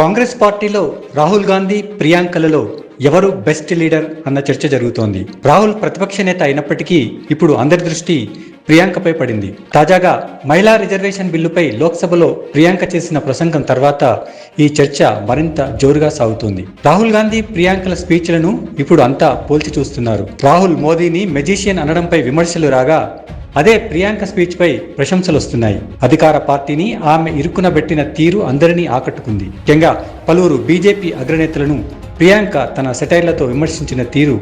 కాంగ్రెస్ పార్టీలో రాహుల్ గాంధీ ప్రియాంకలలో ఎవరు best leader అన్న చర్చ జరుగుతోంది. రాహుల్ ప్రతిపక్ష నేత అయినప్పటికీ ఇప్పుడు అందరి దృష్టి ప్రియాంకపై పడింది. తాజాగా మహిళా రిజర్వేషన్ బిల్లుపై లోక్సభలో ప్రియాంక చేసిన ప్రసంగం తర్వాత ఈ చర్చ మరింత జోరుగా సాగుతోంది. రాహుల్ గాంధీ ప్రియాంకల స్పీచ్లను ఇప్పుడు అంతా పోల్చి చూస్తున్నారు. రాహుల్ మోదీని మెజిషియన్ అనడంపై విమర్శలు రాగా, అదే ప్రియాంక స్పీచ్ పై ప్రశంసలు వస్తున్నాయి. అధికార పార్టీని ఆమె ఇరుకునబెట్టిన తీరు అందరినీ ఆకట్టుకుంది. ముఖ్యంగా పలువురు బీజేపీ అగ్రనేతలను ప్రియాంక తన సెటైర్లతో విమర్శించిన తీరు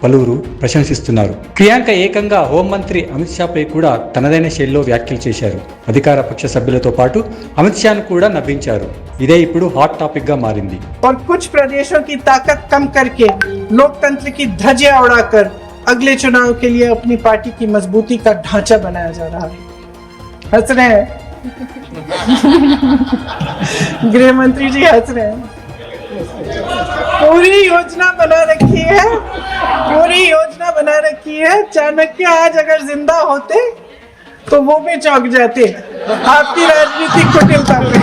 పలువురు ప్రశంసిస్తున్నారు. ప్రియాంక ఏకంగా హోంమంత్రి అమిత్ షా పై కూడా తనదైన శైలిలో వ్యాఖ్యలు చేశారు. అధికార పక్ష సభ్యులతో పాటు అమిత్ షాను కూడా నవ్వించారు. ఇదే ఇప్పుడు హాట్ టాపిక్ గా మారింది. और कुछ प्रदेशों की ताकत कम करके लोकतंत्र की धज्जियां उड़ाकर अगले चुनाव के लिए अपनी पार्टी की मजबूती का ढांचा बनाया जा रहा है. हंस रहे हैं गृह मंत्री जी, हंस रहे हैं. पूरी योजना बना रखी है. चाणक्य आज अगर जिंदा होते तो वो भी चौंक जाते आपकी राजनीतिक कुटिलता पे.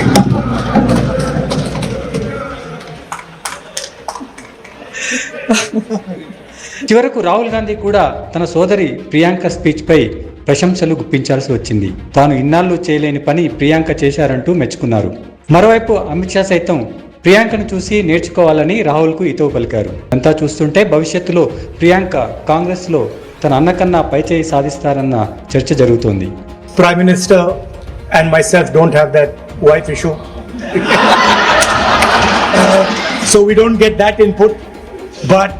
చివరకు రాహుల్ గాంధీ కూడా తన సోదరి ప్రియాంక స్పీచ్ పై ప్రశంసలు గుప్పించాల్సి వచ్చింది. తాను ఇన్నాళ్ళు చేయలేని పని ప్రియాంక చేశారంటూ మెచ్చుకున్నారు. మరోవైపు అమిత్ షా సైతం ప్రియాంకను చూసి నేర్చుకోవాలని రాహుల్కు హితవు పలికారు. అంతా చూస్తుంటే భవిష్యత్తులో ప్రియాంక కాంగ్రెస్ లో తన అన్నకన్నా పైచేయి సాధిస్తారన్న చర్చ జరుగుతోంది. Prime Minister and myself don't have that wife issue. So we don't get that input, but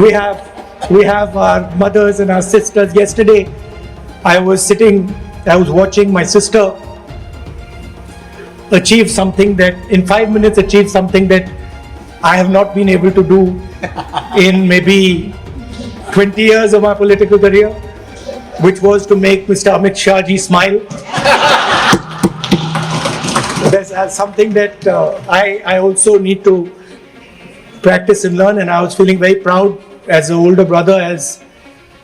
we have our mothers and our sisters. Yesterday I was watching my sister achieve something that in 5 minutes achieve something that I have not been able to do in maybe 20 years of my political career, which was to make Mr. Amit Shah ji smile. That's something that I also need to practice and learn, and I was feeling very proud as an older brother, as